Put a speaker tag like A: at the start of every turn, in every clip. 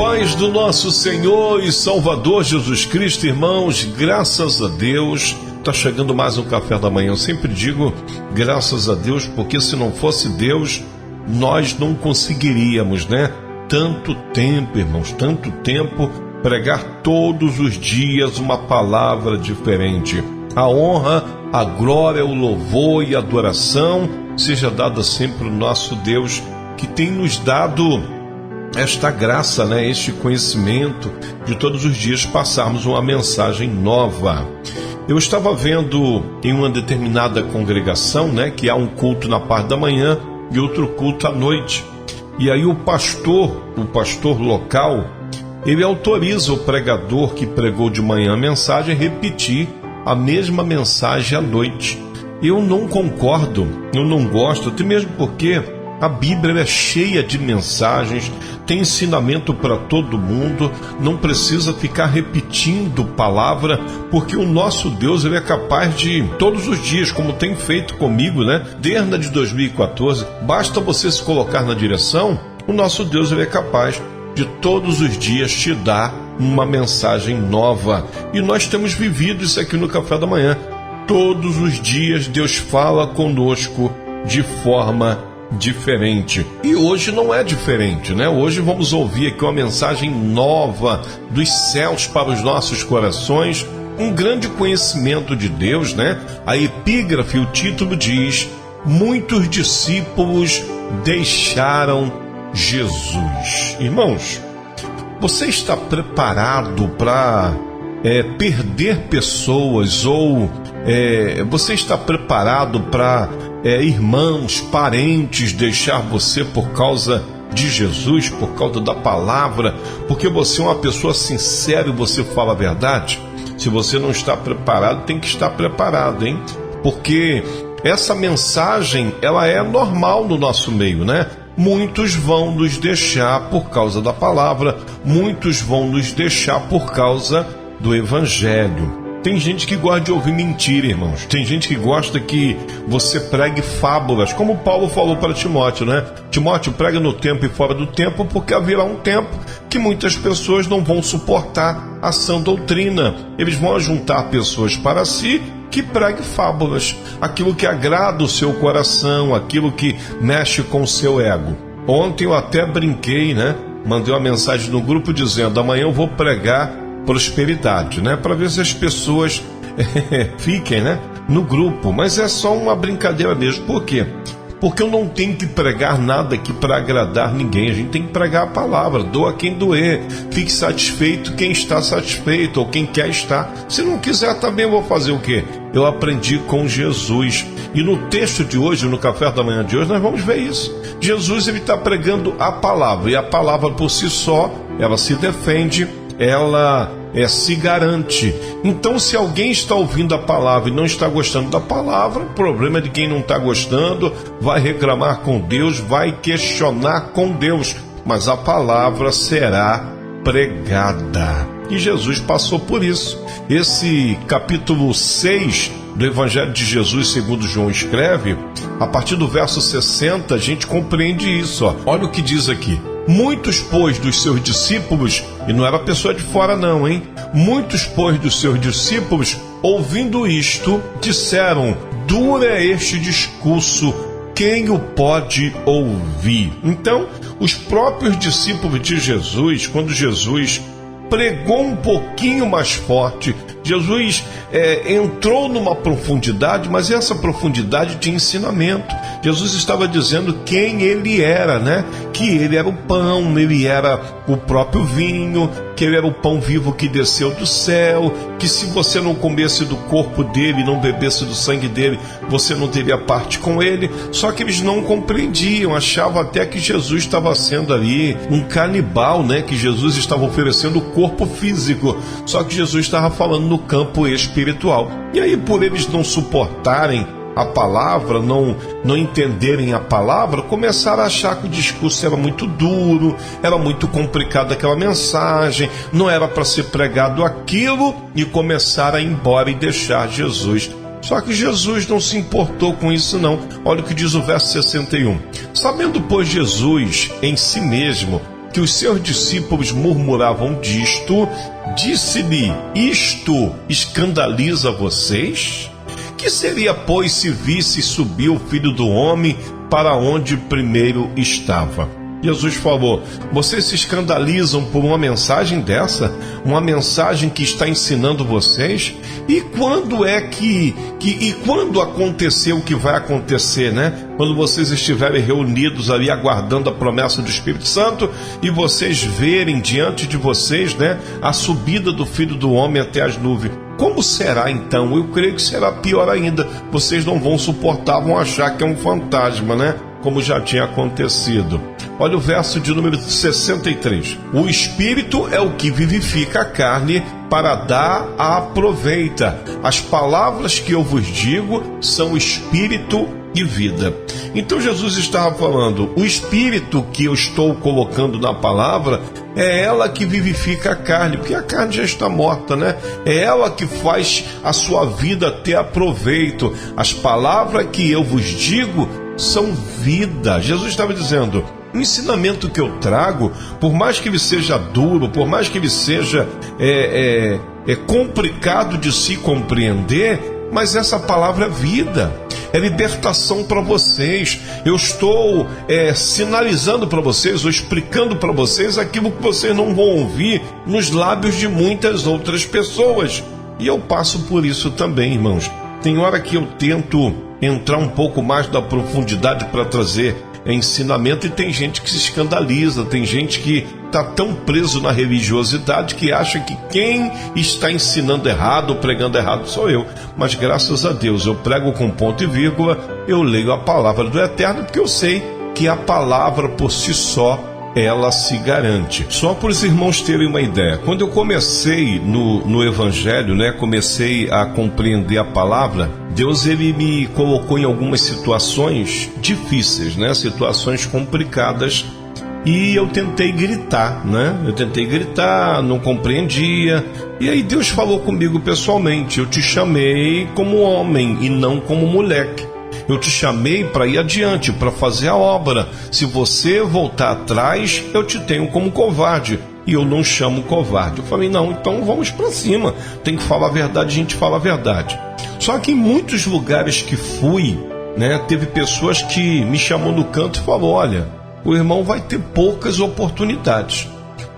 A: paz do nosso Senhor e Salvador Jesus Cristo, irmãos, graças a Deus, está chegando mais um café da manhã. Eu sempre digo graças a Deus, porque se não fosse Deus, nós não conseguiríamos, né? Tanto tempo, irmãos, tanto tempo, pregar todos os dias uma palavra diferente. A honra, a glória, o louvor e a adoração seja dada sempre ao nosso Deus, que tem nos dado esta graça, né, este conhecimento de todos os dias passarmos uma mensagem nova. Eu estava vendo em uma determinada congregação, né, que há um culto na parte da manhã e outro culto à noite. E aí o pastor local, ele autoriza o pregador que pregou de manhã a mensagem a repetir a mesma mensagem à noite. Eu não concordo, eu não gosto, até mesmo porque a Bíblia é cheia de mensagens, tem ensinamento para todo mundo, não precisa ficar repetindo palavra, porque o nosso Deus, ele é capaz de, todos os dias, como tem feito comigo, né? Desde 2014, basta você se colocar na direção, o nosso Deus, ele é capaz de todos os dias te dar uma mensagem nova. E nós temos vivido isso aqui no Café da Manhã. Todos os dias Deus fala conosco de forma diferente. E hoje não é diferente, né? Hoje vamos ouvir aqui uma mensagem nova dos céus para os nossos corações, um grande conhecimento de Deus, né? A epígrafe, o título diz: muitos discípulos deixaram Jesus. Irmãos, você está preparado para perder pessoas ou você está preparado para irmãos, parentes deixar você por causa de Jesus, por causa da palavra, porque você é uma pessoa sincera e você fala a verdade? Se você não está preparado, tem que estar preparado, hein? Porque essa mensagem, ela é normal no nosso meio, né? Muitos vão nos deixar por causa da palavra, muitos vão nos deixar por causa do Evangelho. Tem gente que gosta de ouvir mentira, irmãos. Tem gente que gosta que você pregue fábulas, como Paulo falou para Timóteo, né? Timóteo, prega no tempo e fora do tempo, porque haverá um tempo que muitas pessoas não vão suportar a sã doutrina. Eles vão juntar pessoas para si que pregue fábulas, aquilo que agrada o seu coração, aquilo que mexe com o seu ego. Ontem eu até brinquei, né? Mandei uma mensagem no grupo dizendo: amanhã eu vou pregar prosperidade, né? Para ver se as pessoas fiquem, né, no grupo. Mas é só uma brincadeira mesmo. Por quê? Porque eu não tenho que pregar nada aqui para agradar ninguém. A gente tem que pregar a palavra. Doa quem doer. Fique satisfeito quem está satisfeito ou quem quer estar. Se não quiser também, eu vou fazer o quê? Eu aprendi com Jesus. E no texto de hoje, no café da manhã de hoje, nós vamos ver isso. Jesus, ele está pregando a palavra. E a palavra por si só, ela se defende, ela se garante. Então, se alguém está ouvindo a palavra e não está gostando da palavra, o problema é de quem não está gostando, vai reclamar com Deus, vai questionar com Deus, mas a palavra será pregada. E Jesus passou por isso. Esse capítulo 6 do Evangelho de Jesus, segundo João escreve, a partir do verso 60, a gente compreende isso. Ó. Olha o que diz aqui: muitos, pois, dos seus discípulos, e não era pessoa de fora não, hein? Muitos, pois, dos seus discípulos, ouvindo isto, disseram: duro é este discurso, quem o pode ouvir? Então, os próprios discípulos de Jesus, quando Jesus pregou um pouquinho mais forte, Jesus entrou numa profundidade, mas essa profundidade de ensinamento. Jesus estava dizendo quem ele era, né? Que ele era o pão, ele era o próprio vinho, que ele era o pão vivo que desceu do céu, que se você não comesse do corpo dele, não bebesse do sangue dele, você não teria parte com ele. Só que eles não compreendiam, achavam até que Jesus estava sendo ali um canibal, né? Que Jesus estava oferecendo o corpo físico, só que Jesus estava falando no campo espiritual. E aí, por eles não suportarem a palavra, não entenderem a palavra, começaram a achar que o discurso era muito duro, era muito complicado aquela mensagem, não era para ser pregado aquilo, e começaram a ir embora e deixar Jesus. Só que Jesus não se importou com isso não. Olha o que diz o verso 61. Sabendo, pois, Jesus em si mesmo que os seus discípulos murmuravam disto, disse-lhe: isto escandaliza vocês? Que seria, pois, se visse subir o Filho do Homem para onde primeiro estava? Jesus falou: vocês se escandalizam por uma mensagem dessa? Uma mensagem que está ensinando vocês? E quando é e quando aconteceu o que vai acontecer, né? Quando vocês estiverem reunidos ali aguardando a promessa do Espírito Santo e vocês verem diante de vocês, né, a subida do Filho do Homem até as nuvens. Como será então? Eu creio que será pior ainda. Vocês não vão suportar, vão achar que é um fantasma, né? Como já tinha acontecido. Olha o verso de número 63. O Espírito é o que vivifica a carne para dar a proveita. As palavras que eu vos digo são Espírito e vida. Então Jesus estava falando, o Espírito que eu estou colocando na palavra é ela que vivifica a carne, porque a carne já está morta, né? É ela que faz a sua vida ter aproveito. As palavras que eu vos digo são vida. Jesus estava dizendo, o ensinamento que eu trago, por mais que ele seja duro, por mais que ele seja complicado de se compreender, mas essa palavra é vida, é libertação para vocês. Eu estou sinalizando para vocês, ou explicando para vocês aquilo que vocês não vão ouvir nos lábios de muitas outras pessoas. E eu passo por isso também, irmãos. Tem hora que eu tento entrar um pouco mais da profundidade para trazer ensinamento, e tem gente que se escandaliza, tem gente que está tão preso na religiosidade que acha que quem está ensinando errado, pregando errado, sou eu. Mas graças a Deus eu prego com ponto e vírgula, eu leio a palavra do Eterno, porque eu sei que a palavra por si só ela se garante. Só para os irmãos terem uma ideia, quando eu comecei no Evangelho, né, comecei a compreender a palavra, Deus ele me colocou em algumas situações difíceis, né, situações complicadas, e eu tentei gritar, né? Eu tentei gritar, não compreendia, e aí Deus falou comigo pessoalmente: eu te chamei como homem e não como moleque. Eu te chamei para ir adiante, para fazer a obra. Se você voltar atrás, eu te tenho como covarde. E eu não chamo covarde. Eu falei, não, então vamos para cima. Tem que falar a verdade, a gente fala a verdade. Só que em muitos lugares que fui, né, teve pessoas que me chamou no canto e falou: olha, o irmão vai ter poucas oportunidades.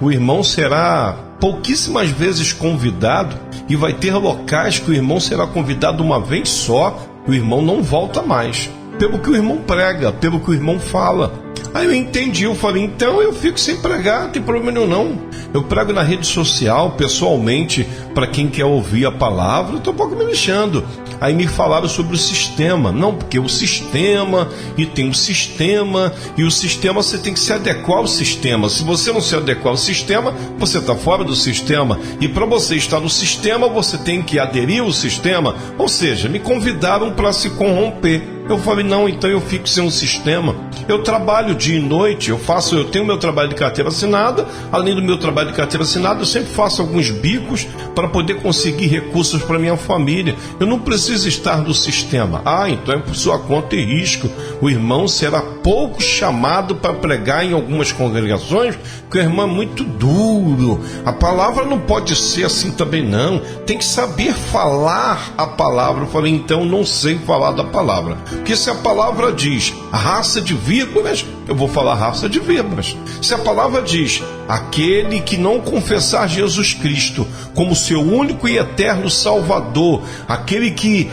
A: O irmão será pouquíssimas vezes convidado, e vai ter locais que o irmão será convidado uma vez só, o irmão não volta mais, pelo que o irmão prega, pelo que o irmão fala. Aí eu entendi, eu falei, então eu fico sem pregar, não tem problema nenhum não. Eu prego na rede social, pessoalmente, para quem quer ouvir a palavra, eu estou um pouco me lixando. Aí me falaram sobre o sistema. Não, porque o sistema, e tem o sistema, e o sistema você tem que se adequar ao sistema. Se você não se adequar ao sistema, você está fora do sistema. E para você estar no sistema, você tem que aderir ao sistema. Ou seja, me convidaram para se corromper. Eu falei, não, então eu fico sem um sistema. Eu trabalho dia e noite, eu tenho meu trabalho de carteira assinada. Além do meu trabalho de carteira assinada, eu sempre faço alguns bicos para poder conseguir recursos para minha família. Eu não preciso estar no sistema. Então é por sua conta e risco. O irmão será pouco chamado para pregar em algumas congregações, porque o irmão é muito duro. A palavra não pode ser assim também não. Tem que saber falar a palavra. Eu falei, então não sei falar da palavra. Porque se a palavra diz raça de víboras, eu vou falar raça de víboras. Se a palavra diz aquele que não confessar Jesus Cristo como seu único e eterno Salvador, aquele que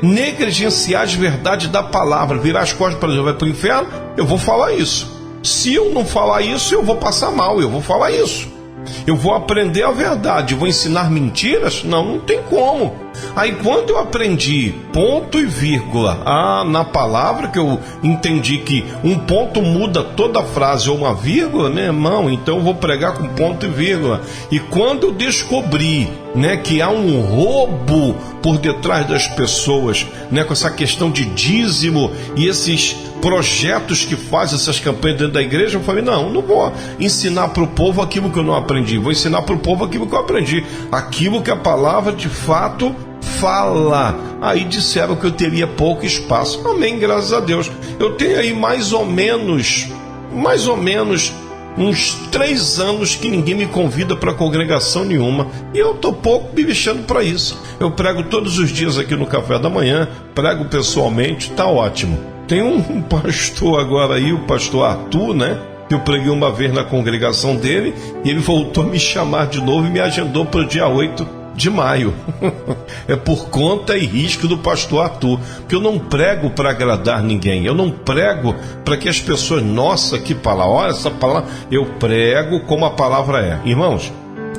A: negligenciar a verdade da palavra, virar as costas para Deus, vai para o inferno, eu vou falar isso. Se eu não falar isso, eu vou passar mal, eu vou falar isso. Eu vou aprender a verdade, vou ensinar mentiras? Não tem como. Aí quando eu aprendi ponto e vírgula na palavra, que eu entendi que um ponto muda toda a frase, ou uma vírgula, meu irmão, então eu vou pregar com ponto e vírgula. E quando eu descobri, né, que há um roubo por detrás das pessoas, né, com essa questão de dízimo e esses projetos que fazem essas campanhas dentro da igreja, eu falei, não vou ensinar para o povo aquilo que eu não aprendi, vou ensinar para o povo aquilo que eu aprendi, aquilo que a palavra de fato fala. Aí disseram que eu teria pouco espaço. Amém, graças a Deus. Eu tenho aí mais ou menos uns 3 anos que ninguém me convida para congregação nenhuma, e eu estou pouco me mexendo para isso. Eu prego todos os dias aqui no Café da Manhã, prego pessoalmente, está ótimo. Tem um pastor agora aí, o pastor Arthur, né? Eu preguei uma vez na congregação dele e ele voltou a me chamar de novo e me agendou para o dia 8 de maio. É por conta e risco do pastor Arthur, porque eu não prego para agradar ninguém, eu não prego para que as pessoas, nossa, que palavra, olha essa palavra, eu prego como a palavra é. Irmãos,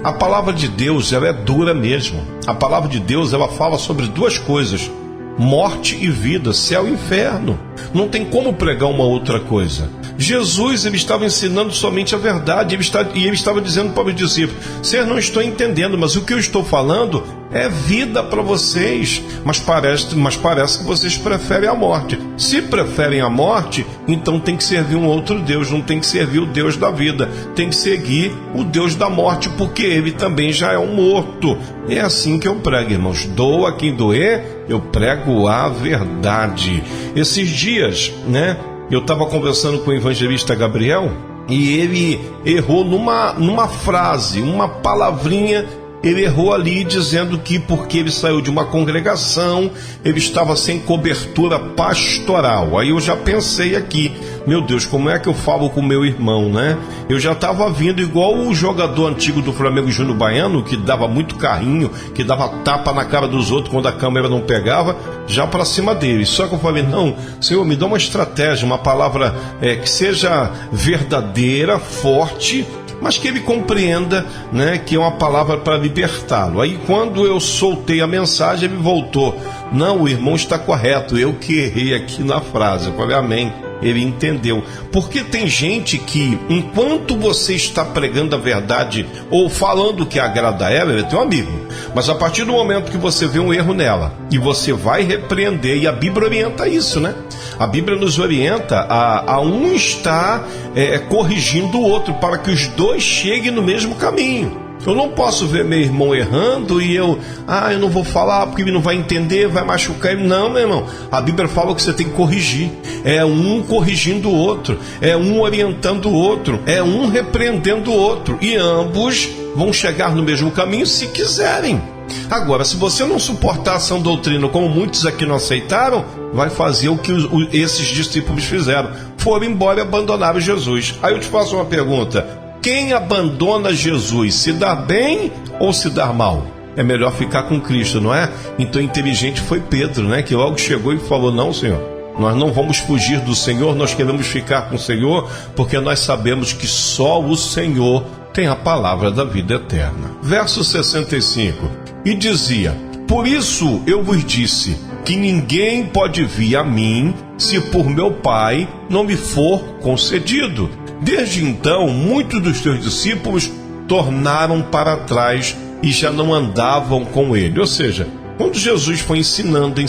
A: a palavra de Deus, ela é dura mesmo. A palavra de Deus, ela fala sobre 2 coisas: morte e vida, céu e inferno. Não tem como pregar uma outra coisa. Jesus, ele estava ensinando somente a verdade, e ele estava dizendo para os discípulos: vocês não estão entendendo, mas o que eu estou falando é vida para vocês, mas parece que vocês preferem a morte. Se preferem a morte, então tem que servir um outro Deus, não tem que servir o Deus da vida, tem que seguir o Deus da morte, porque ele também já é um morto. É assim que eu prego, irmãos. Doa quem doer, eu prego a verdade. Esses dias, né, eu estava conversando com o evangelista Gabriel e ele errou numa frase, uma palavrinha. Ele errou ali dizendo que porque ele saiu de uma congregação, ele estava sem cobertura pastoral. Aí eu já pensei aqui, meu Deus, como é que eu falo com o meu irmão, né? Eu já estava vindo igual o jogador antigo do Flamengo, Júnior Baiano, que dava muito carrinho, que dava tapa na cara dos outros quando a câmera não pegava, já para cima dele. Só que eu falei, não, Senhor, me dá uma estratégia, uma palavra que seja verdadeira, forte, mas que ele compreenda, né, que é uma palavra para libertá-lo. Aí quando eu soltei a mensagem, ele voltou: não, o irmão está correto, eu que errei aqui na frase. Eu falei, amém. Ele entendeu. Porque tem gente que, enquanto você está pregando a verdade ou falando que agrada a ela, ele é teu amigo. Mas a partir do momento que você vê um erro nela e você vai repreender, e a Bíblia orienta isso, né? A Bíblia nos orienta a um estar corrigindo o outro para que os dois cheguem no mesmo caminho. Eu não posso ver meu irmão errando e eu não vou falar porque ele não vai entender, vai machucar ele. Não, meu irmão. A Bíblia fala que você tem que corrigir. É um corrigindo o outro, é um orientando o outro, é um repreendendo o outro. E ambos vão chegar no mesmo caminho se quiserem. Agora, se você não suportar a sã doutrina, como muitos aqui não aceitaram, vai fazer o que esses discípulos fizeram. Foram embora e abandonaram Jesus. Aí eu te faço uma pergunta. Quem abandona Jesus, se dá bem ou se dá mal? É melhor ficar com Cristo, não é? Então inteligente foi Pedro, né? Que logo chegou e falou, não, Senhor, nós não vamos fugir do Senhor, nós queremos ficar com o Senhor, porque nós sabemos que só o Senhor tem a palavra da vida eterna. Verso 65. E dizia, por isso eu vos disse, que ninguém pode vir a mim, se por meu Pai não me for concedido. Desde então, muitos dos teus discípulos tornaram para trás e já não andavam com ele. Ou seja, quando Jesus foi ensinando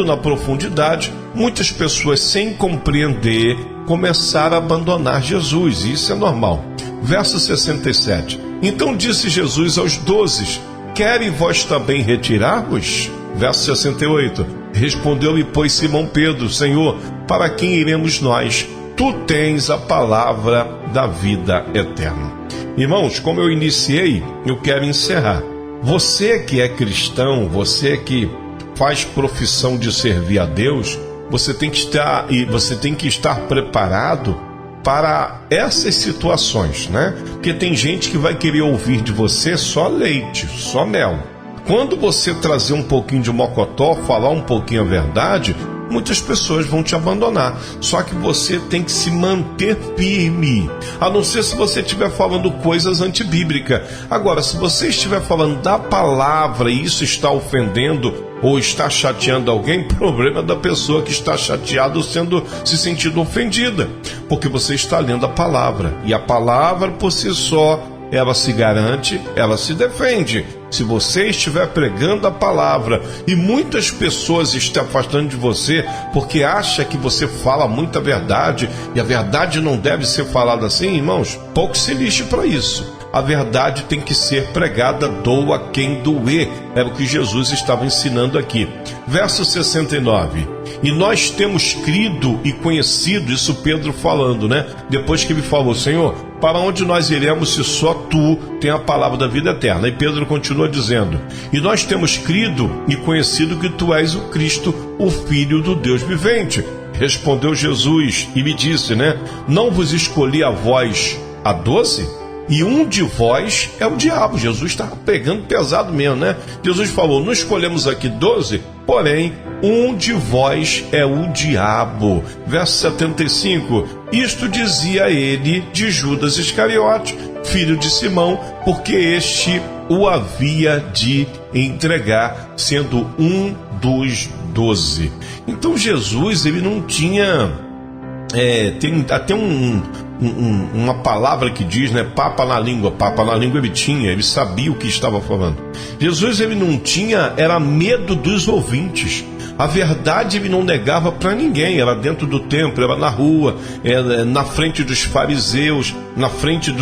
A: na profundidade, muitas pessoas, sem compreender, começaram a abandonar Jesus. E isso é normal. Verso 67. Então disse Jesus aos 12, querem vós também retirar-vos? Verso 68. Respondeu-lhe, pois, Simão Pedro, Senhor, para quem iremos nós? Tu tens a palavra da vida eterna. Irmãos, como eu iniciei, eu quero encerrar. Você que é cristão, você que faz profissão de servir a Deus, você tem que estar preparado para essas situações, né? Porque tem gente que vai querer ouvir de você só leite, só mel. Quando você trazer um pouquinho de mocotó, falar um pouquinho a verdade, muitas pessoas vão te abandonar. Só que você tem que se manter firme, a não ser se você estiver falando coisas antibíblicas. Agora, se você estiver falando da palavra e isso está ofendendo ou está chateando alguém, problema da pessoa que está chateada se sentindo ofendida, porque você está lendo a palavra, e a palavra por si só, ela se garante, ela se defende. Se você estiver pregando a palavra e muitas pessoas estão afastando de você porque acha que você fala muita verdade e a verdade não deve ser falada assim, irmãos, pouco se lixe para isso. A verdade tem que ser pregada, doa quem doer. Era o que Jesus estava ensinando aqui. Verso 69. E nós temos crido e conhecido, isso Pedro falando, né? Depois que ele falou, Senhor, para onde nós iremos se só Tu tem a palavra da vida eterna? E Pedro continua dizendo, e nós temos crido e conhecido que Tu és o Cristo, o Filho do Deus vivente. Respondeu Jesus e me disse, né? Não vos escolhi a vós a 12? E um de vós é o diabo. Jesus estava pegando pesado mesmo, né? Jesus falou, não escolhemos aqui 12, porém, um de vós é o diabo. Verso 75, isto dizia ele de Judas Iscariote, filho de Simão, porque este o havia de entregar, sendo um dos 12. Então Jesus, ele não tinha... tem até uma palavra que diz, né? Papa na língua ele tinha, ele sabia o que estava falando. Jesus, ele não tinha, era medo dos ouvintes. A verdade ele não negava para ninguém, era dentro do templo, era na rua, era na frente dos fariseus, na frente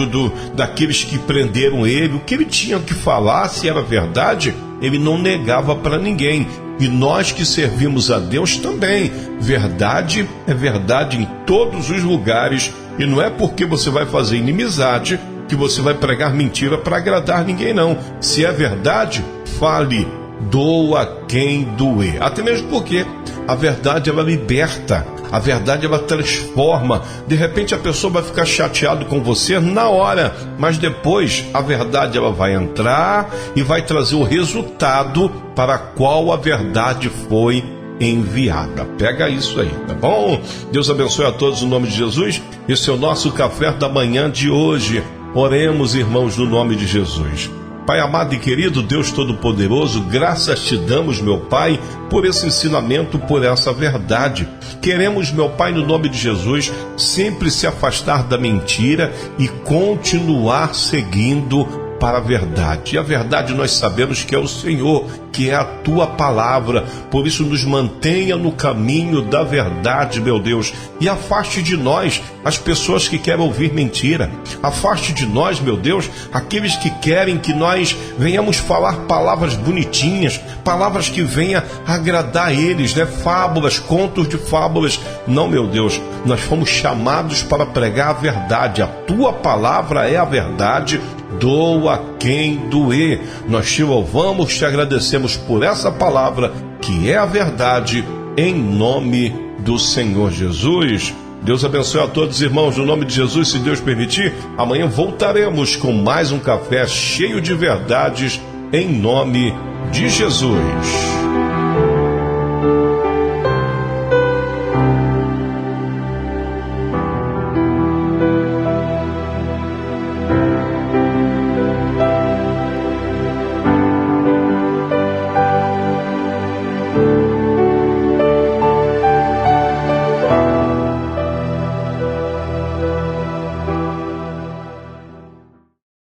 A: daqueles que prenderam ele. O que ele tinha que falar, se era verdade, ele não negava para ninguém. E nós que servimos a Deus também. Verdade é verdade em todos os lugares. E não é porque você vai fazer inimizade que você vai pregar mentira para agradar ninguém, não. Se é verdade, fale, doa quem doer. Até mesmo porque a verdade, ela liberta. A verdade, ela transforma. De repente a pessoa vai ficar chateada com você na hora, mas depois a verdade, ela vai entrar e vai trazer o resultado para a qual a verdade foi enviada. Pega isso aí, tá bom? Deus abençoe a todos no nome de Jesus. Esse é o nosso café da manhã de hoje. Oremos, irmãos, no nome de Jesus. Pai amado e querido, Deus Todo-Poderoso, graças te damos, meu Pai, por esse ensinamento, por essa verdade. Queremos, meu Pai, no nome de Jesus, sempre se afastar da mentira e continuar seguindo para a verdade. E a verdade nós sabemos que é o Senhor, que é a Tua palavra. Por isso nos mantenha no caminho da verdade, meu Deus. E afaste de nós as pessoas que querem ouvir mentira. Afaste de nós, meu Deus, aqueles que querem que nós venhamos falar palavras bonitinhas, palavras que venham agradar eles, né? Fábulas, contos de fábulas. Não, meu Deus, nós fomos chamados para pregar a verdade. A Tua palavra é a verdade. Doa quem doer. Nós te louvamos, te agradecemos por essa palavra que é a verdade, em nome do Senhor Jesus. Deus abençoe a todos, irmãos, no nome de Jesus. Se Deus permitir, amanhã voltaremos com mais um café cheio de verdades, em nome de Jesus.